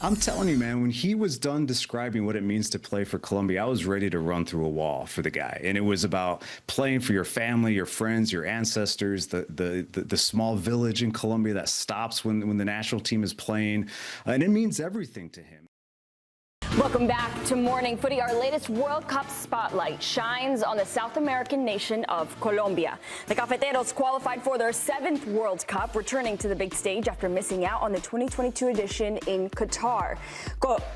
I'm telling you, man, when he was done describing what it means to play for Colombia, I was ready to run through a wall for the guy. And it was about playing for your family, your friends, your ancestors, the small village in Colombia that stops when the national team is playing. And it means everything to him. Welcome back to Morning Footy. Our latest World Cup spotlight shines on the South American nation of Colombia. The Cafeteros qualified for their 7th World Cup, returning to the big stage after missing out on the 2022 edition in Qatar.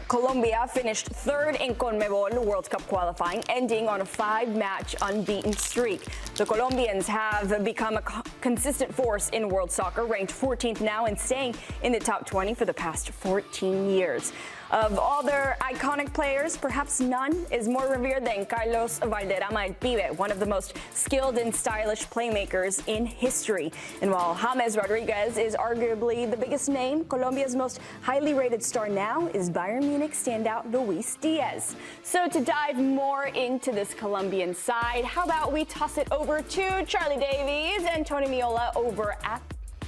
Colombia finished 3rd in CONMEBOL World Cup qualifying, ending on a 5-match unbeaten streak. The Colombians have become a consistent force in world soccer, ranked 14th now and staying in the top 20 for the past 14 years. Of all their iconic players, perhaps none is more revered than Carlos Valderrama El Pibe, one of the most skilled and stylish playmakers in history. And while James Rodríguez is arguably the biggest name, Colombia's most highly rated star now is Bayern Munich standout Luis Díaz. So to dive more into this Colombian side, how about we toss it over to Charlie Davies and Tony Meola over at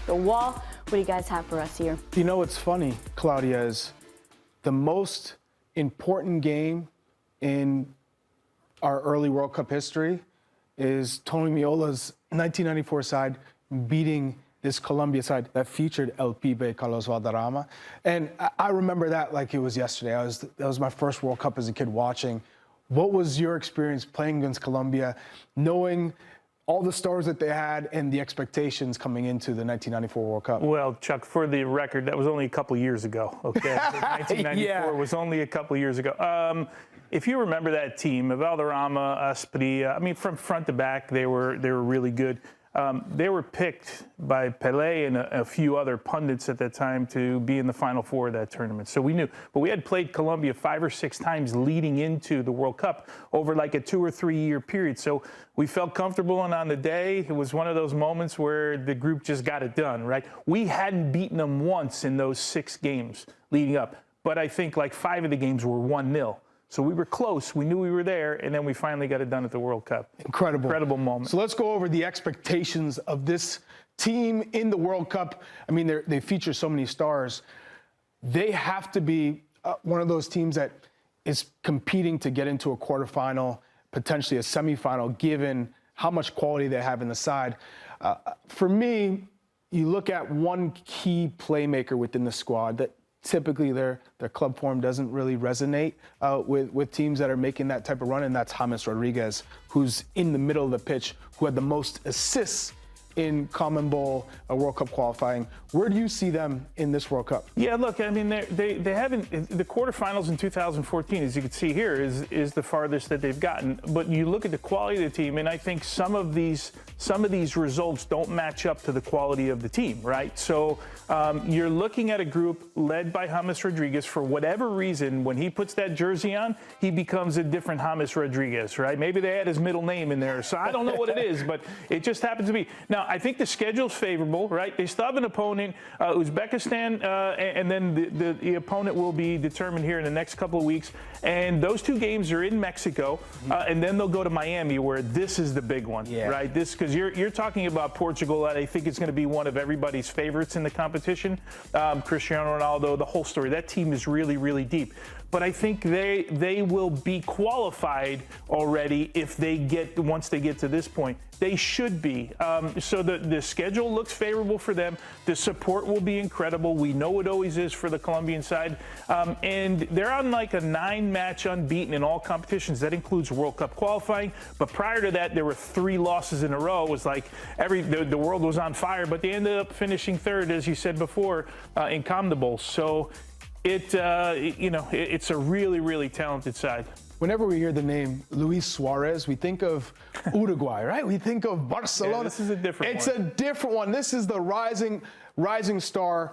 the wall. What do you guys have for us here? You know what's funny, Claudia, is the most important game in our early World Cup history is Tony Meola's 1994 side beating this Colombia side that featured El Pibe, Carlos Valderrama. And I remember that like it was yesterday. That was my first World Cup as a kid watching. What was your experience playing against Colombia, knowing all the stars that they had and the expectations coming into the 1994 World Cup? Well, Chuck, for the record, that was only a couple years ago, okay? 1994 was only a couple years ago. If you remember that team, Valderrama, Asprilla, I mean, from front to back, they were really good. They were picked by Pelé and a few other pundits at that time to be in the Final Four of that tournament. So we knew. But we had played Colombia 5 or 6 times leading into the World Cup over like a 2 or 3 year period. So we felt comfortable, and on the day, it was one of those moments where the group just got it done, right? We hadn't beaten them once in those 6 games leading up. But I think like 5 of the games were 1-0. So we were close. We knew we were there, and then we finally got it done at the World Cup. Incredible moment. So let's go over the expectations of this team in the World Cup. I mean, they feature so many stars. They have to be one of those teams that is competing to get into a quarterfinal, potentially a semifinal, given how much quality they have in the side. For me, you look at one key playmaker within the squad that typically their club form doesn't really resonate with teams that are making that type of run, and that's James Rodríguez, who's in the middle of the pitch, who had the most assists in CONMEBOL World Cup qualifying. Where do you see them in this World Cup? Yeah, look, I mean, they haven't, the quarterfinals in 2014, as you can see here, is the farthest that they've gotten. But you look at the quality of the team, and I think some of these results don't match up to the quality of the team, right? So you're looking at a group led by James Rodríguez. For whatever reason, when he puts that jersey on, he becomes a different James Rodríguez, right? Maybe they had his middle name in there, so I don't know what it is, but it just happens to be. Now, I think the schedule's favorable, right? They still have an opponent, Uzbekistan, and then the opponent will be determined here in the next couple of weeks. And those 2 games are in Mexico, and then they'll go to Miami, where this is the big one, right? This, because you're talking about Portugal, and I think it's going to be one of everybody's favorites in the competition. Cristiano Ronaldo, the whole story. That team is really, really deep. But I think they will be qualified already once they get to this point. They should be. So the schedule looks favorable for them. The support will be incredible. We know it always is for the Colombian side. And they're on like a 9-match unbeaten in all competitions. That includes World Cup qualifying. But prior to that, there were 3 losses in a row. It was like the world was on fire. But they ended up finishing 3rd, as you said before, in CONMEBOL. So it's a really, really talented side. Whenever we hear the name Luis Suarez, we think of Uruguay, right? We think of Barcelona. Yeah, this is a different one. It's a different one. This is the rising star.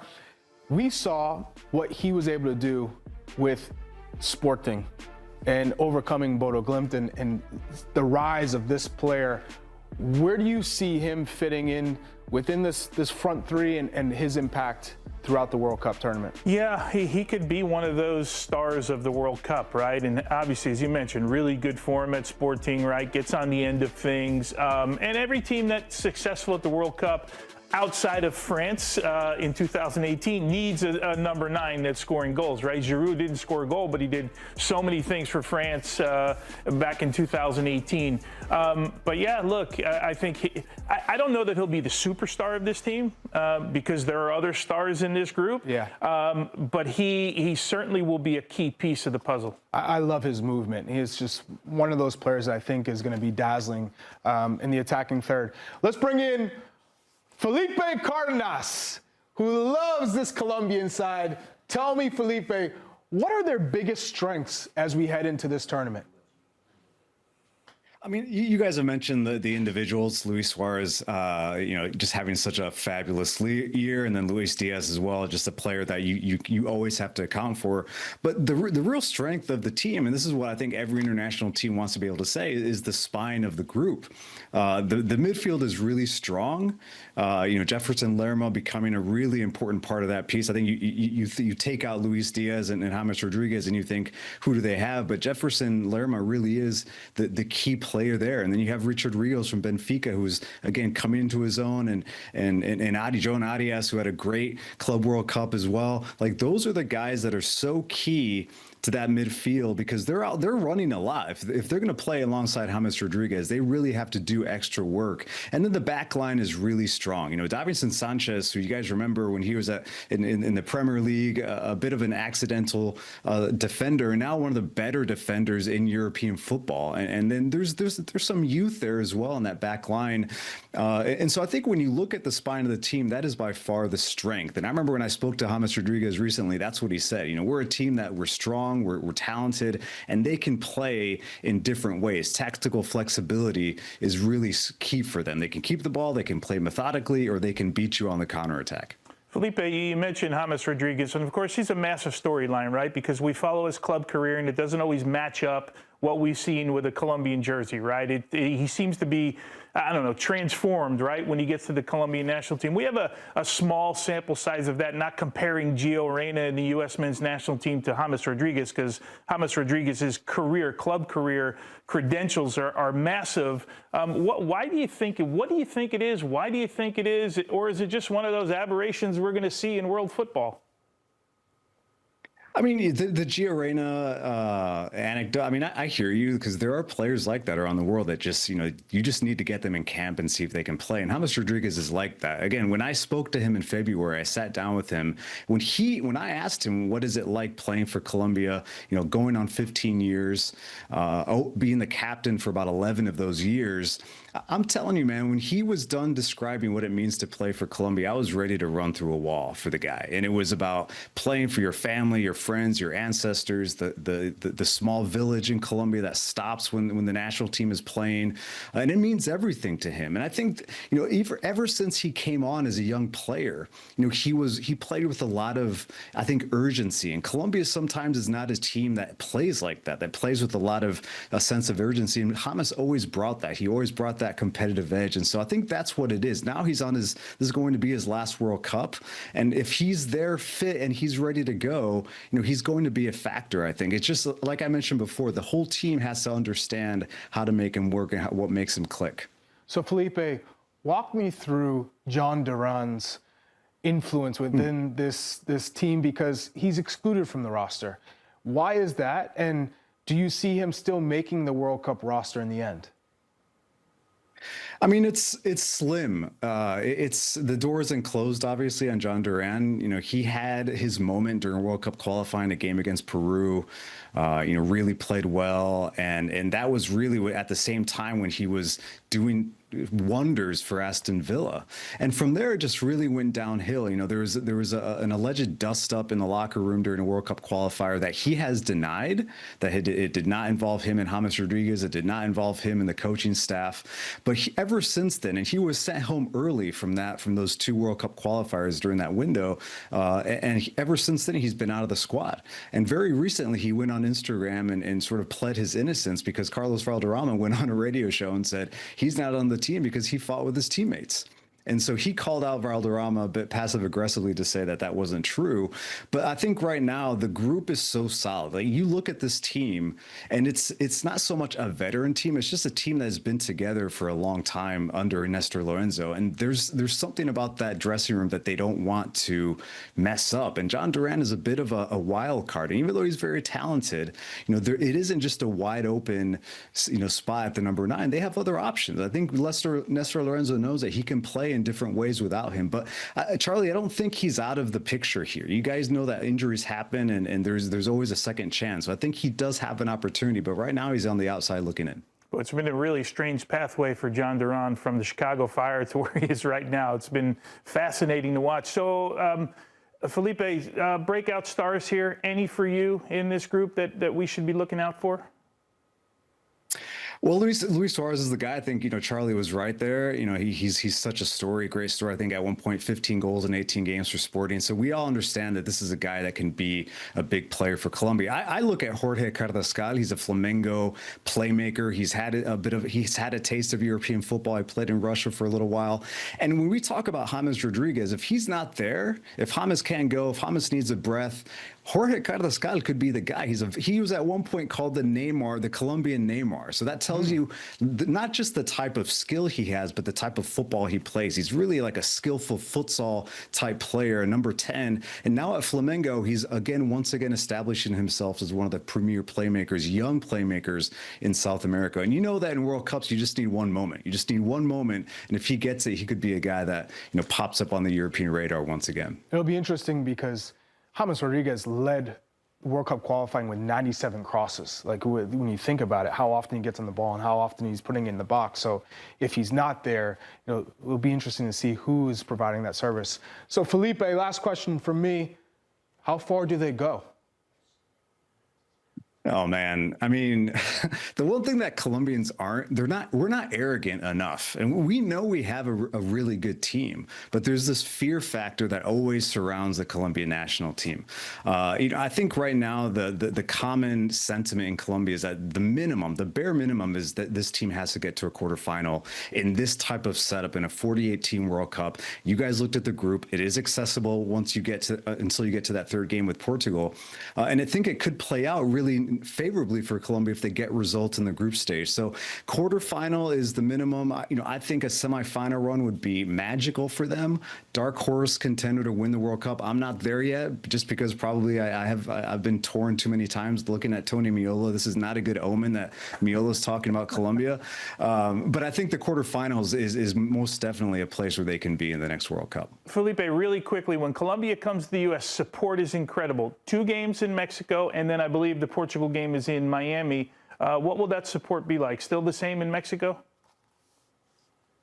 We saw what he was able to do with Sporting and overcoming Bodo Glimt and the rise of this player. Where do you see him fitting in within this front 3 and his impact throughout the World Cup tournament? Yeah, he could be one of those stars of the World Cup, right? And obviously, as you mentioned, really good form at Sporting, right? Gets on the end of things. And every team that's successful at the World Cup outside of France in 2018 needs a number 9 that's scoring goals, right? Giroud didn't score a goal, but he did so many things for France back in 2018. But yeah, look, I think I don't know that he'll be the superstar of this team because there are other stars in this group. Yeah. But he certainly will be a key piece of the puzzle. I love his movement. He is just one of those players that I think is going to be dazzling in the attacking third. Let's bring in Felipe Cárdenas, who loves this Colombian side. Tell me, Felipe, what are their biggest strengths as we head into this tournament? I mean, you guys have mentioned the individuals, Luis Suarez, just having such a fabulous year, and then Luis Díaz as well, just a player that you always have to account for. But the real strength of the team, and this is what I think every international team wants to be able to say, is the spine of the group. The midfield is really strong. Jefferson Lerma becoming a really important part of that piece. I think you take out Luis Díaz and James Rodríguez, and you think, who do they have? But Jefferson Lerma really is the key player there. And then you have Richard Rios from Benfica, who's again coming into his own, and Jhon Arias, who had a great Club World Cup as well. Like, those are the guys that are so key to that midfield, because they're running a lot. If they're going to play alongside James Rodríguez, they really have to do extra work. And then the back line is really strong. Davies and Sanchez, who you guys remember when he was in the Premier League, a bit of an accidental defender, and now one of the better defenders in European football. And then there's some youth there as well in that back line. And so I think when you look at the spine of the team, that is by far the strength. And I remember when I spoke to James Rodríguez recently, that's what he said. We're a team that we're strong, we're talented, and they can play in different ways. Tactical flexibility is really key for them. They can keep the ball, they can play methodically, or they can beat you on the counterattack. Felipe, you mentioned James Rodríguez, and of course he's a massive storyline, right? Because we follow his club career, and it doesn't always match up what we've seen with a Colombian jersey, right? He seems to be, I don't know, transformed, right, when he gets to the Colombian national team. We have a small sample size of that, not comparing Gio Reyna and the U.S. men's national team to James Rodríguez, because James Rodríguez's club career credentials are massive. What do you think it is? Why do you think it is? Or is it just one of those aberrations we're going to see in world football? I mean, the Gio Reyna anecdote, I mean, I hear you, because there are players like that around the world that just, you just need to get them in camp and see if they can play. And James Rodríguez is like that. Again, when I spoke to him in February, I sat down with him. When I asked him, what is it like playing for Colombia, going on 15 years, being the captain for about 11 of those years, I'm telling you, man, when he was done describing what it means to play for Colombia, I was ready to run through a wall for the guy. And it was about playing for your family, your friends, your ancestors, the small village in Colombia that stops when the national team is playing. And it means everything to him. And I think, ever since he came on as a young player, he played with a lot of, I think, urgency. And Colombia sometimes is not a team that plays like that plays with a sense of urgency. And James always brought that. He always brought that competitive edge. And so I think that's what it is. Now this is going to be his last World Cup. And if he's there fit and he's ready to go, he's going to be a factor, I think. It's just, like I mentioned before, the whole team has to understand how to make him work and what makes him click. So Felipe, walk me through Jhon Duran's influence within this team, because he's excluded from the roster. Why is that? And do you see him still making the World Cup roster in the end? I mean, it's slim. The door isn't closed, obviously, on Jhon Duran. He had his moment during World Cup qualifying, a game against Peru. Really played well, and that was really at the same time when he was doing wonders for Aston Villa. And from there, it just really went downhill. There was an alleged dust up in the locker room during a World Cup qualifier that he has denied, that it did not involve him and James Rodríguez. It did not involve him and the coaching staff. But ever since then, and he was sent home early from those 2 World Cup qualifiers during that window. Ever since then, he's been out of the squad. And very recently, he went on Instagram and sort of pled his innocence, because Carlos Valderrama went on a radio show and said he's not on the team because he fought with his teammates. And so he called out Valderrama a bit passive aggressively to say that that wasn't true. But I think right now the group is so solid. Like, you look at this team, and it's not so much a veteran team. It's just a team that has been together for a long time under Nestor Lorenzo. And there's something about that dressing room that they don't want to mess up. And Jhon Duran is a bit of a wild card. And even though he's very talented, it isn't just a wide open, spot at the number 9. They have other options. I think Nestor Lorenzo knows that he can play in different ways without him. But Charlie, I don't think he's out of the picture here. You guys know that injuries happen, and there's always a second chance. So I think he does have an opportunity, but right now he's on the outside looking in. Well, it's been a really strange pathway for Jhon Duran from the Chicago Fire to where he is right now. It's been fascinating to watch. So, Felipe, breakout stars here. Any for you in this group that we should be looking out for? Well, Luis Suarez is the guy. I think, Charlie was right there. He's such a story, great story. I think at one point, 15 goals in 18 games for Sporting. So we all understand that this is a guy that can be a big player for Colombia. I look at Jorge Carrascal. He's a Flamengo playmaker. He's had a taste of European football. I played in Russia for a little while. And when we talk about James Rodríguez, if he's not there, if James can't go, if James needs a breath, Jorge Carrascal could be the guy. He was at one point called the Neymar, the Colombian Neymar. So that tells you not just the type of skill he has, but the type of football he plays. He's really like a skillful futsal type player, number 10. And now at Flamengo, he's once again establishing himself as one of the premier playmakers, young playmakers in South America. And you know that in World Cups, you just need one moment. You just need one moment. And if he gets it, he could be a guy that, pops up on the European radar once again. It'll be interesting because James Rodríguez led World Cup qualifying with 97 crosses. Like, when you think about it, how often he gets on the ball and how often he's putting it in the box. So if he's not there, it'll be interesting to see who is providing that service. So Felipe, last question from me. How far do they go? Oh, man. I mean, the one thing that Colombians aren't, we're not arrogant enough. And we know we have a really good team, but there's this fear factor that always surrounds the Colombian national team. I think right now the common sentiment in Colombia is that the bare minimum is that this team has to get to a quarterfinal in this type of setup in a 48-team World Cup. You guys looked at the group. It is accessible once you get to, until you get to that third game with Portugal. And I think it could play out really favorably for Colombia if they get results in the group stage. So quarterfinal is the minimum. I think a semifinal run would be magical for them. Dark horse contender to win the World Cup. I'm not there yet, just because probably I've been torn too many times looking at Tony Meola. This is not a good omen that Meola's talking about Colombia. But I think the quarterfinals is most definitely a place where they can be in the next World Cup. Felipe, really quickly, when Colombia comes to the U.S., support is incredible. 2 games in Mexico, and then I believe the Portugal game is in Miami. What will that support be like? Still the same in Mexico?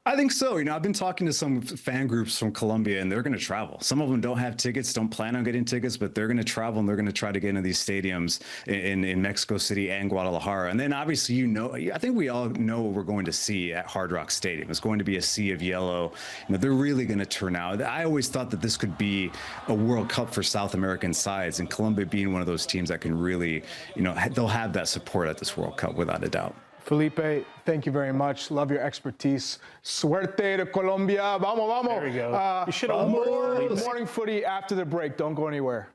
I think so. I've been talking to some fan groups from Colombia, and they're going to travel. Some of them don't have tickets, don't plan on getting tickets, but they're going to travel, and they're going to try to get into these stadiums in Mexico City and Guadalajara. And then obviously, I think we all know what we're going to see at Hard Rock Stadium. It's going to be a sea of yellow. They're really going to turn out. I always thought that this could be a World Cup for South American sides, and Colombia being one of those teams that can really, they'll have that support at this World Cup without a doubt. Felipe, thank you very much. Love your expertise. Suerte to Colombia. Vamos, vamos. There we go. You should have more morning footy after the break. Don't go anywhere.